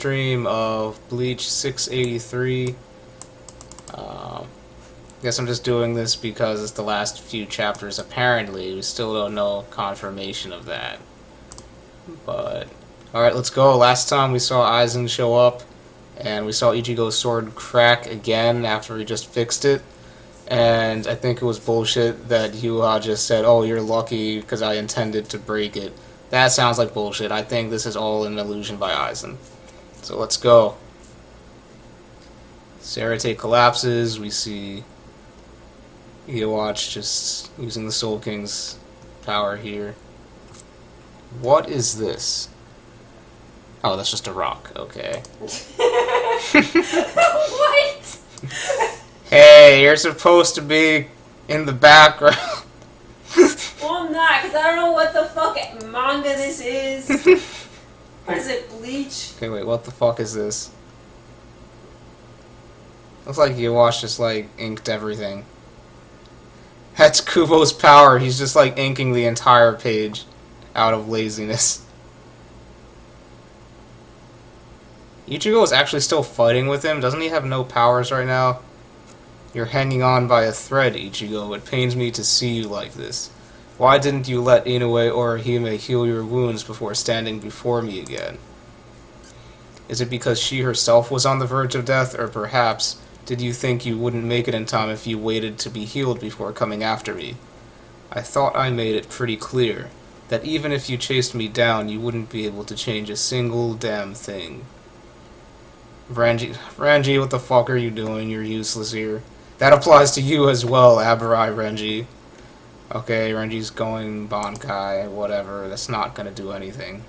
stream of Bleach 683. Guess I'm just doing this because it's the last few chapters. Apparently, we still don't know confirmation of that. But alright, let's go. Last time we saw Aizen show up, and we saw Ichigo's sword crack again after we just fixed it. And I think it was bullshit that Yuha just said, "Oh, you're lucky because I intended to break it." That sounds like bullshit. I think this is all an illusion by Aizen. So let's go. Sarate collapses. We see Yowatch just using the Soul King's power here. What is this? Oh, that's just a rock. Okay. What? Hey, you're supposed to be in the background. Well, I'm not, because I don't know what the fuck manga this is. What is it, Bleach? Okay, wait, what the fuck is this? Looks like Yowatch just, like, inked everything. That's Kubo's power. He's just, like, inking the entire page out of laziness. Ichigo is actually still fighting with him. Doesn't he have no powers right now? You're hanging on by a thread, Ichigo. It pains me to see you like this. Why didn't you let Inoue or Hime heal your wounds before standing before me again? Is it because she herself was on the verge of death, or perhaps did you think you wouldn't make it in time if you waited to be healed before coming after me? I thought I made it pretty clear that even if you chased me down, you wouldn't be able to change a single damn thing. Ranji, what the fuck are you doing? You're useless here. That applies to you as well, Abarai Renji. Okay, Renji's going Bankai, whatever. That's not gonna do anything.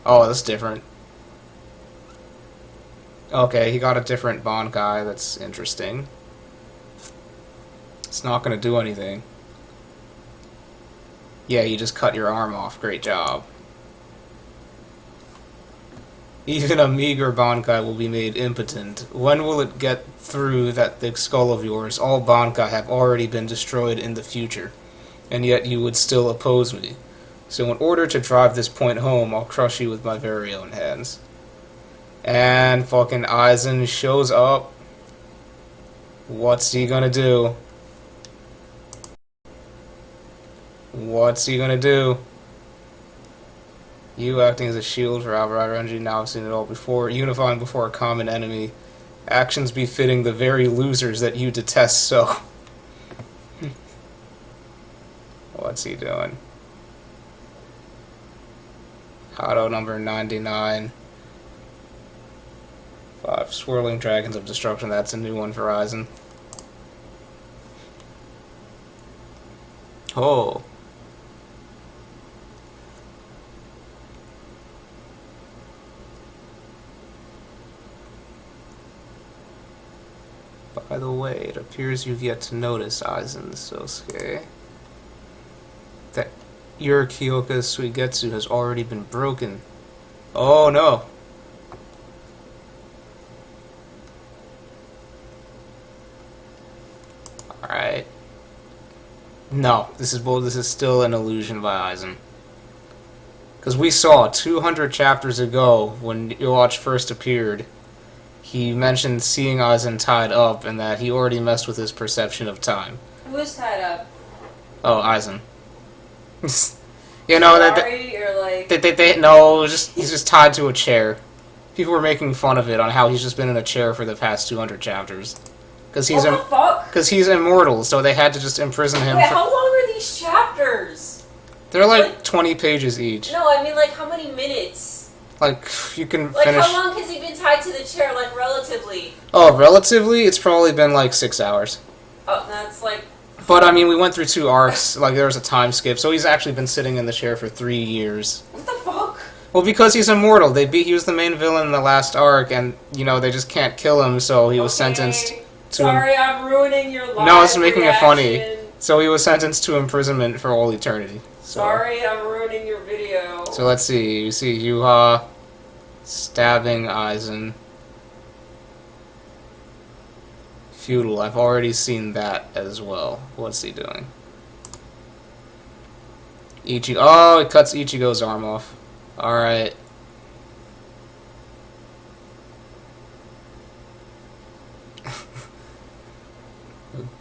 Oh, that's different. Okay, he got a different Bankai. That's interesting. It's not gonna do anything. Yeah, you just cut your arm off. Great job. Even a meager Bankai will be made impotent. When will it get through that thick skull of yours? All Bankai have already been destroyed in the future, and yet you would still oppose me. So in order to drive this point home, I'll crush you with my very own hands. And fucking Aizen shows up. What's he gonna do? What's he gonna do? You acting as a shield for Abarai Renji, now I've seen it all before. Unifying before a common enemy. Actions befitting the very losers that you detest so. What's he doing? Hado number 99. 5 Swirling Dragons of Destruction, that's a new one for Aizen. Oh. By the way, it appears you've yet to notice, Aizen Sosuke, that your Kyoka's Suigetsu has already been broken. Oh no! Alright. No, this is still an illusion by Aizen. Because we saw 200 chapters ago, when Yowatch first appeared, he mentioned seeing Aizen tied up and that he already messed with his perception of time. Who was tied up? Oh, Aizen. You know Sorry, or like... no, he's just tied to a chair. People were making fun of it on how he's just been in a chair for the past 200 chapters. Because he's what the fuck? Because he's immortal, so they had to just imprison him. Wait, how long are these chapters? They're like 20 pages each. No, I mean like how many minutes? Like, you can like finish... how long has he been tied to the chair, like relatively? Oh, relatively? It's probably been like 6 hours. Oh, that's like... But, I mean, we went through 2 arcs, like there was a time skip, so he's actually been sitting in the chair for 3 years. What the fuck? Well, because he's immortal. He was the main villain in the last arc, and, you know, they just can't kill him, so he was sentenced to... Sorry, I'm ruining your life. No, it's making it funny. So he was sentenced to imprisonment for all eternity. So. Sorry, I'm ruining your video. So let's see. You see Yuha stabbing Aizen. Feudal. I've already seen that as well. What's he doing? Oh, he cuts Ichigo's arm off. Alright.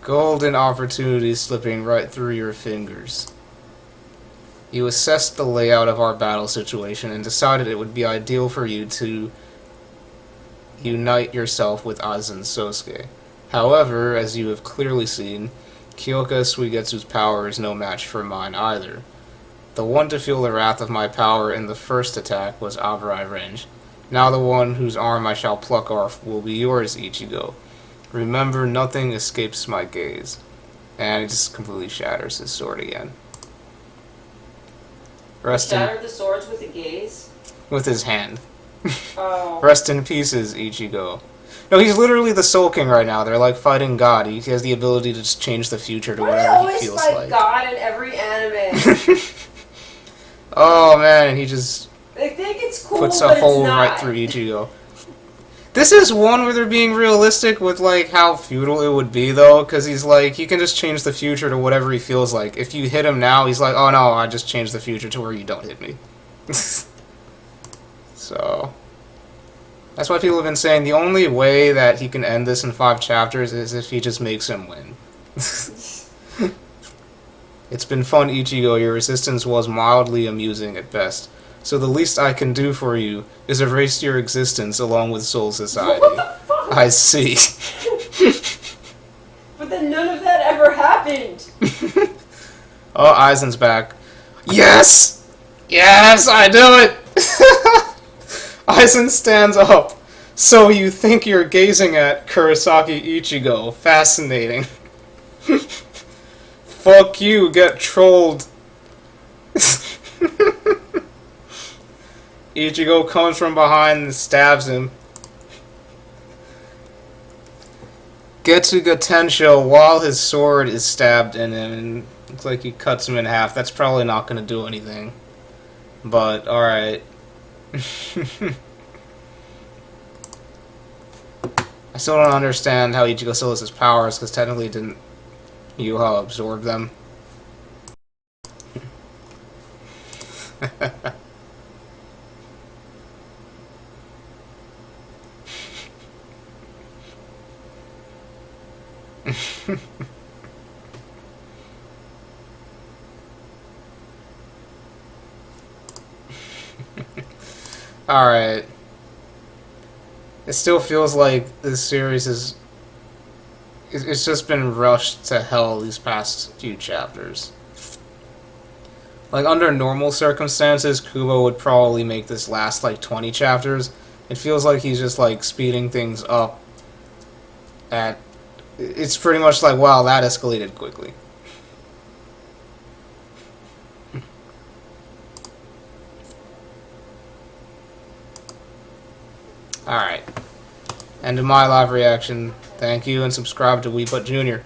Golden opportunity slipping right through your fingers. You assessed the layout of our battle situation and decided it would be ideal for you to unite yourself with Aizen Sosuke. However, as you have clearly seen, Kyoka Suigetsu's power is no match for mine either. The one to feel the wrath of my power in the first attack was Abarai Range. Now the one whose arm I shall pluck off will be yours, Ichigo. Remember, nothing escapes my gaze. And he just completely shatters his sword again. Shattered the swords with a gaze? With his hand. Oh. Rest in pieces, Ichigo. No, he's literally the Soul King right now. They're like fighting God. He has the ability to just change the future to whatever he feels like. Why do they always fight God in every anime? Oh man, he just They think it's cool, puts but a hole it's not. right through Ichigo. This is one where they're being realistic with like how futile it would be though, because he's like, he can just change the future to whatever he feels like. If you hit him now, he's like, oh no, I just changed the future to where you don't hit me. So that's why people have been saying the only way that he can end this in 5 chapters is if he just makes him win. It's been fun, Ichigo. Your resistance was mildly amusing at best. So the least I can do for you is erase your existence along with Soul Society. What the fuck? I see. But then none of that ever happened. Oh, Aizen's back. Yes! Yes, I do it! Aizen stands up. So you think you're gazing at Kurosaki Ichigo. Fascinating. Fuck you, get trolled. Ichigo comes from behind and stabs him. Getsuga Tensho while his sword is stabbed in him, and looks like he cuts him in half. That's probably not going to do anything. But, alright. I still don't understand how Ichigo still has his powers, because technically didn't Yuha absorb them. Alright. It still feels like this series is... It's just been rushed to hell these past few chapters. Like, under normal circumstances, Kubo would probably make this last, like, 20 chapters. It feels like he's just, like, speeding things up at... It's pretty much like, wow, that escalated quickly. Alright. And to my live reaction, thank you and subscribe to Weebut Jr.